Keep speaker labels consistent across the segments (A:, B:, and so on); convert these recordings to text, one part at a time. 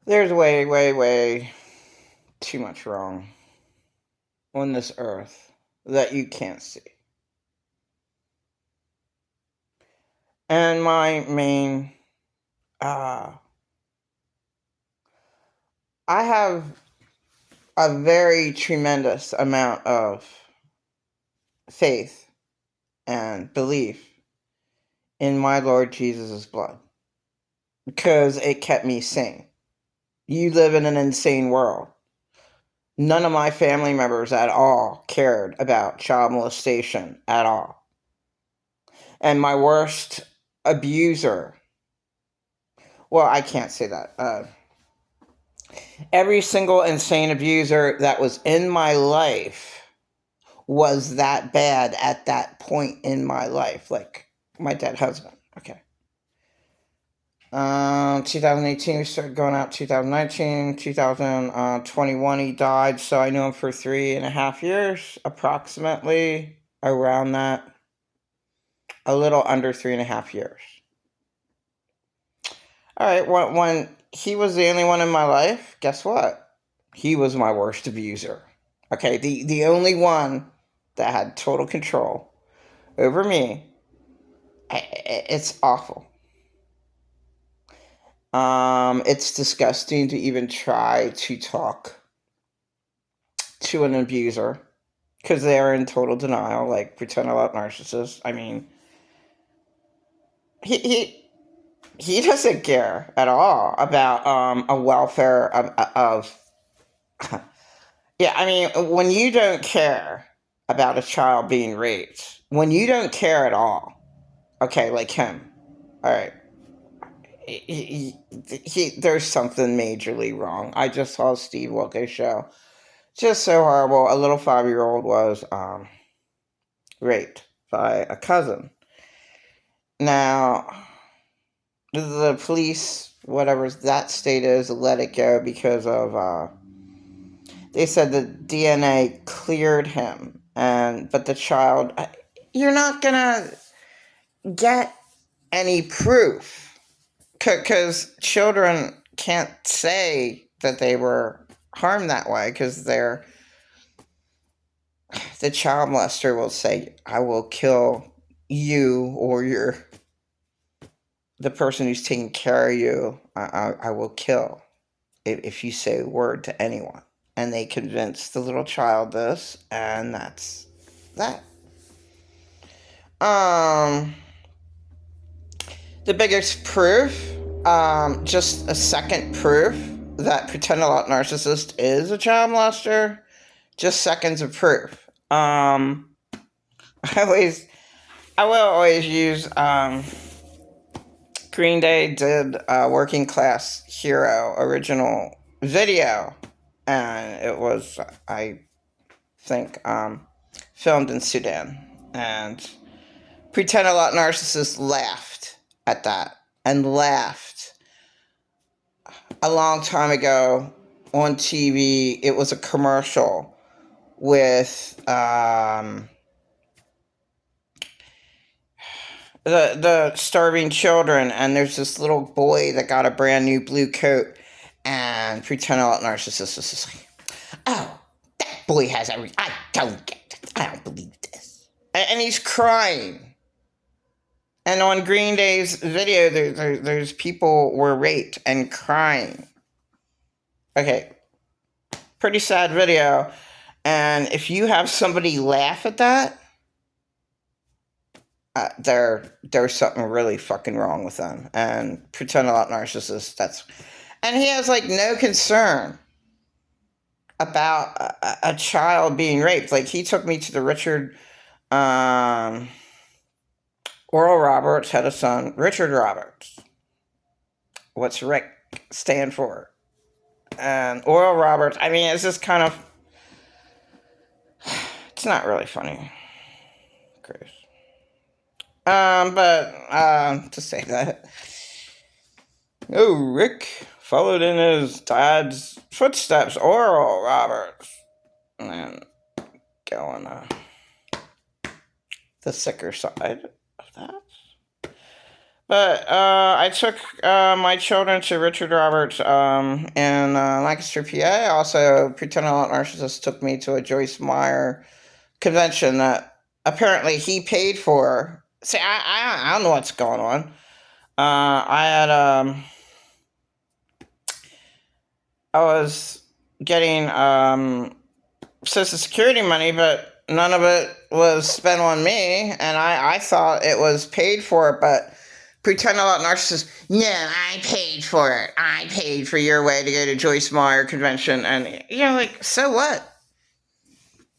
A: There's way, way, way too much wrong on this earth that you can't see. And my main, uh, I have a very tremendous amount of faith and belief in my Lord Jesus' blood because it kept me sane. You live in an insane world. None of my family members at all cared about child molestation at all. And my worst abuser, well, I can't say that. Every single insane abuser that was in my life was that bad at that point in my life, like my dead husband. Okay. 2018 we started going out. 2019, 2021 he died, so I knew him for 3.5 years, approximately around that, a little under 3.5 years. All right, when he was the only one in my life, guess what? He was my worst abuser. Okay, the only one that had total control over me. It's awful. It's disgusting to even try to talk to an abuser because they are in total denial, like pretend about narcissists. I mean, he doesn't care at all about a welfare of yeah. I mean, when you don't care about a child being raped, when you don't care at all, okay, like him, all right. There's something majorly wrong. I just saw Steve Wilkos show. Just so horrible. A little 5-year-old was raped by a cousin. Now, the police, whatever that state is, let it go because of they said the DNA cleared him, but the child, you're not gonna get any proof because children can't say that they were harmed that way because the child molester will say, I will kill you or the person who's taking care of you. I will kill if you say a word to anyone. And they convince the little child this, and that's that. The biggest proof, just a second proof that pretend a lot narcissist is a child molester. Just seconds of proof. I will always use Green Day did a Working Class Hero original video, and it was, I think, filmed in Sudan. And Pretend a Lot Narcissists laughed at that, and laughed. A long time ago on TV, it was a commercial with the starving children, and there's this little boy that got a brand new blue coat, and Pretend a Lot Narcissist is just like, oh, that boy has every, I don't believe this. And he's crying. And on Green Day's video, there's people were raped and crying. Okay, pretty sad video. And if you have somebody laugh at that, there's something really fucking wrong with them. And Pretend a Lot Narcissist, and he has like no concern about a child being raped. Like, he took me to the Richard, Oral Roberts had a son, Richard Roberts. What's Rick stand for? And Oral Roberts, I mean, it's just kind of, it's not really funny, Chris. To say that, oh, Rick followed in his dad's footsteps, Oral Roberts, and then go on the sicker side of that. But I took my children to Richard Roberts in Lancaster, PA. Also, Pretend I'm Not Narcissist took me to a Joyce Meyer convention that apparently he paid for. See, I don't know what's going on. I had I was getting Social Security money, but none of it was spent on me, and I thought it was paid for, but Pretend I'm Not Narcissist. No, I paid for it. I paid for your way to go to Joyce Meyer convention, and you're like, so what?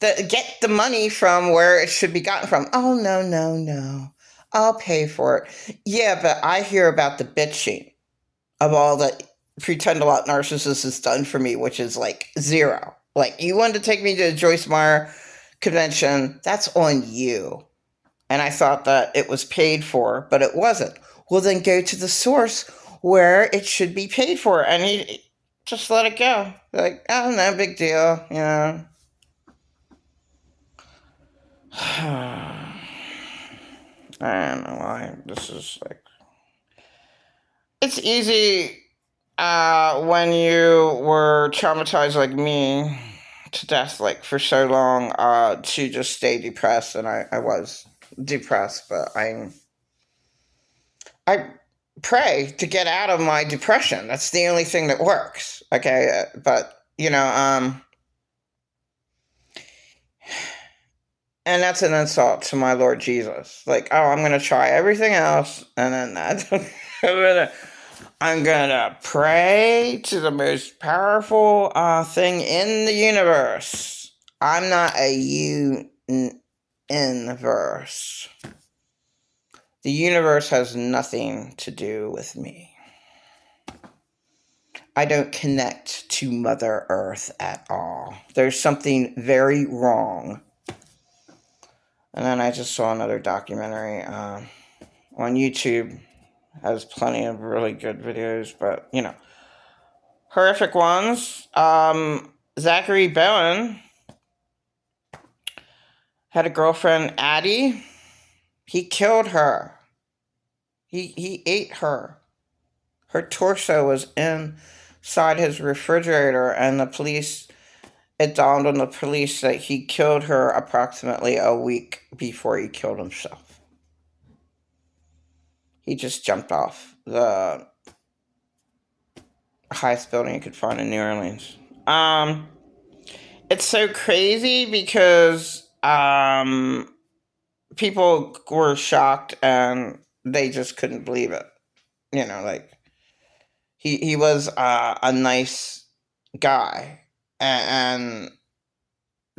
A: Get the money from where it should be gotten from. Oh, no, no, no. I'll pay for it. Yeah, but I hear about the bitching of all that Pretend a Lot Narcissist has done for me, which is like zero. Like, you wanted to take me to a Joyce Meyer convention, that's on you. And I thought that it was paid for, but it wasn't. Well, then go to the source where it should be paid for. And he just let it go. Like, oh, no big deal, you know. I don't know why this is like. It's easy when you were traumatized like me to death, like for so long, to just stay depressed, and I was depressed, but I pray to get out of my depression. That's the only thing that works. Okay, but and that's an insult to my Lord Jesus. Like, oh, I'm gonna try everything else, and then that I'm gonna pray to the most powerful thing in the universe. I'm not a universe. The universe has nothing to do with me. I don't connect to Mother Earth at all. There's something very wrong. And then I just saw another documentary on YouTube. Has plenty of really good videos, but you know, horrific ones. Zachary Bowen had a girlfriend, Addie. He killed her. He ate her. Her torso was inside his refrigerator, and it dawned on the police that he killed her approximately a week before he killed himself. He just jumped off the highest building you could find in New Orleans. It's so crazy because people were shocked and they just couldn't believe it. You know, like he was a nice guy, and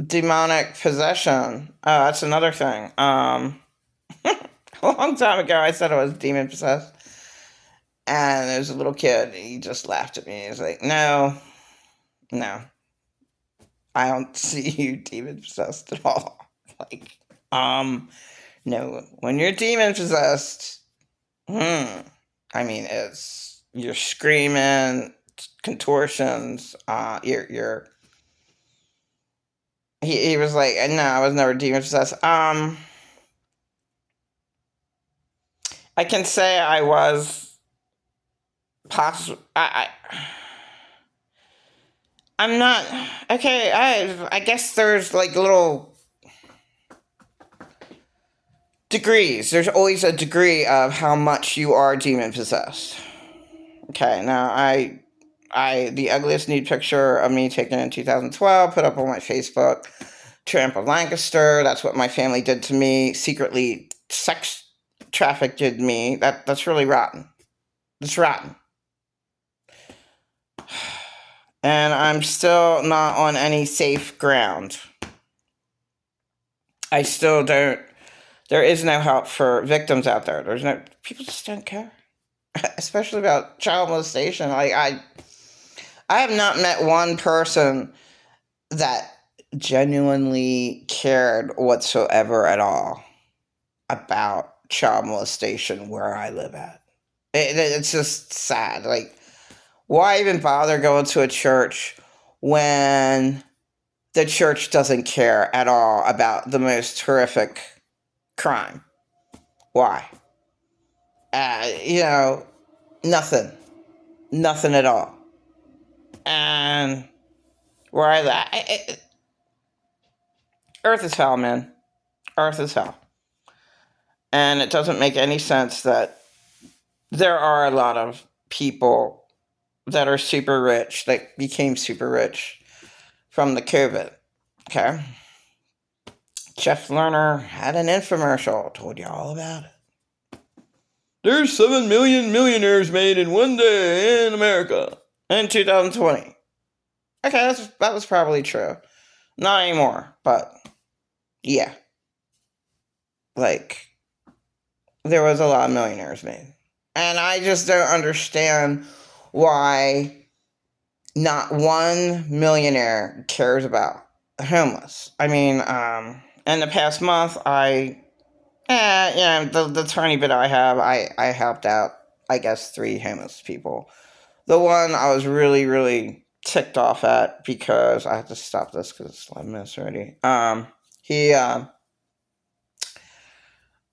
A: demonic possession. That's another thing. A long time ago, I said I was demon possessed, and there was a little kid. He just laughed at me. He was like, "No, no, I don't see you demon possessed at all." Like, no, when you're demon possessed, I mean, you're screaming, contortions. He was like, no, I was never demon possessed. I can say I was possible. I'm not okay. I guess there's like little degrees. There's always a degree of how much you are demon possessed. Okay, now the ugliest nude picture of me taken in 2012 put up on my Facebook. Tramp of Lancaster. That's what my family did to me. Secretly sex trafficked me. That's really rotten. It's rotten. And I'm still not on any safe ground. I still don't. There is no help for victims out there. People just don't care, especially about child molestation. I have not met one person that genuinely cared whatsoever at all about child molestation where I live at. It's just sad. Like, why even bother going to a church when the church doesn't care at all about the most horrific crime? Why? You know, nothing. Nothing at all. And where Earth is hell, man. Earth is hell. And it doesn't make any sense that there are a lot of people that are super rich, that became super rich from the COVID. Okay? Jeff Lerner had an infomercial, told you all about it. There's 7 million millionaires made in one day in America in 2020. Okay, that was probably true. Not anymore, but yeah. Like, there was a lot of millionaires made. And I just don't understand why not one millionaire cares about the homeless. I mean, in the past month, the tiny bit I have, I helped out, I guess, 3 homeless people. The one I was really, really ticked off at, because I have to stop this because it's 11 minutes already.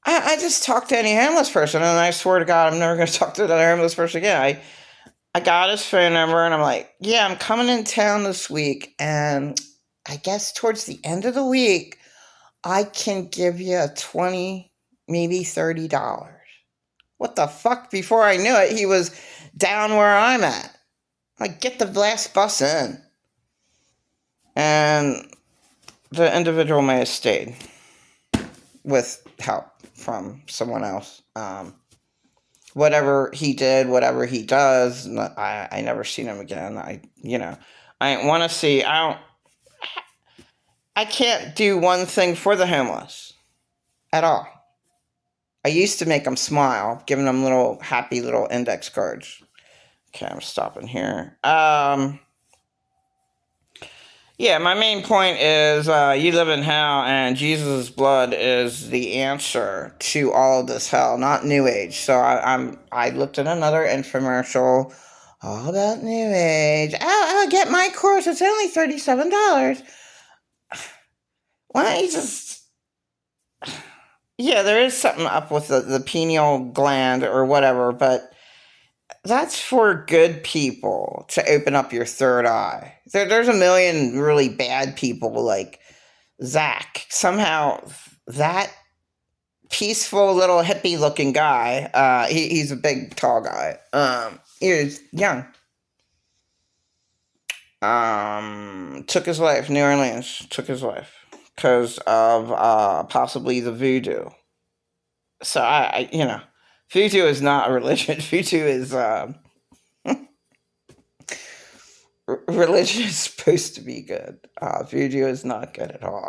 A: I just talked to any homeless person, and I swear to God, I'm never going to talk to another homeless person again. I got his phone number, and I'm like, yeah, I'm coming in town this week, and I guess towards the end of the week, I can give you a $20, maybe $30. What the fuck? Before I knew it, he was down where I'm at. Like, get the last bus in. And the individual may have stayed with help from someone else. Whatever he did, whatever he does, I never seen him again. I want to see. I can't do one thing for the homeless at all. I used to make them smile, giving them little happy little index cards. Okay, I'm stopping here. Yeah, my main point is you live in hell, and Jesus' blood is the answer to all of this hell, not New Age. So I looked at another infomercial all about New Age. I'll get my course. It's only $37. Why don't you just... Yeah, there is something up with the pineal gland or whatever, but that's for good people to open up your third eye. There's a million really bad people like Zach. Somehow that peaceful little hippie looking guy, he's a big tall guy. He was young. Took his life. New Orleans took his life because of possibly the voodoo. So voodoo is not a religion. Voodoo is religion is supposed to be good. Voodoo is not good at all.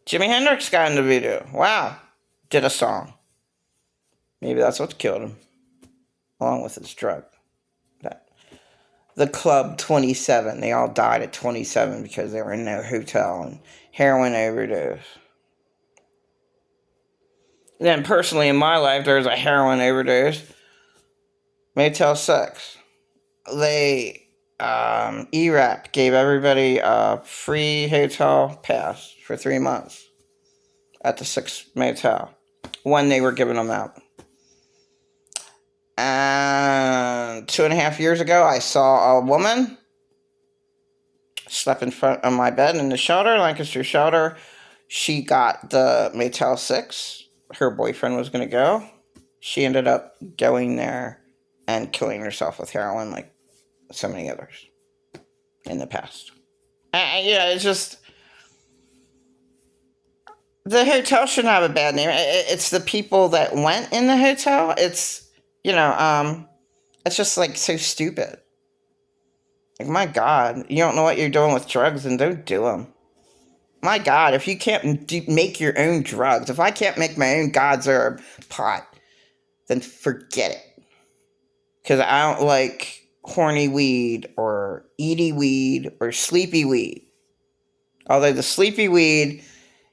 A: Jimi Hendrix got into voodoo. Wow. Did a song. Maybe that's what killed him, along with his drug. The Club 27. They all died at 27 because they were in no hotel and heroin overdose. Then personally in my life, there was a heroin overdose. Motel 6. ERAP gave everybody a free hotel pass for 3 months at the 6 motel when they were giving them out. And 2.5 years ago, I saw a woman slept in front of my bed in the shelter, Lancaster shelter. She got the Motel 6. Her boyfriend was going to go. She ended up going there and killing herself with heroin like so many others in the past. It's just... The hotel shouldn't have a bad name. It's the people that went in the hotel. It's just like so stupid. Like, my God, you don't know what you're doing with drugs, then don't do them. My God, if you can't make your own drugs, if I can't make my own God's herb pot, then forget it. Because I don't like horny weed or eaty weed or sleepy weed. Although the sleepy weed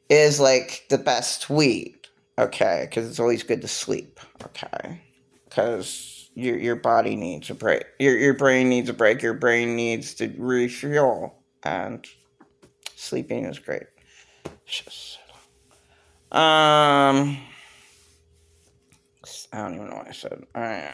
A: is like the best weed, okay? Because it's always good to sleep, okay? Because your body needs a break. Your brain needs a break. Your brain needs to refuel. And sleeping is great. I don't even know what I said. All right.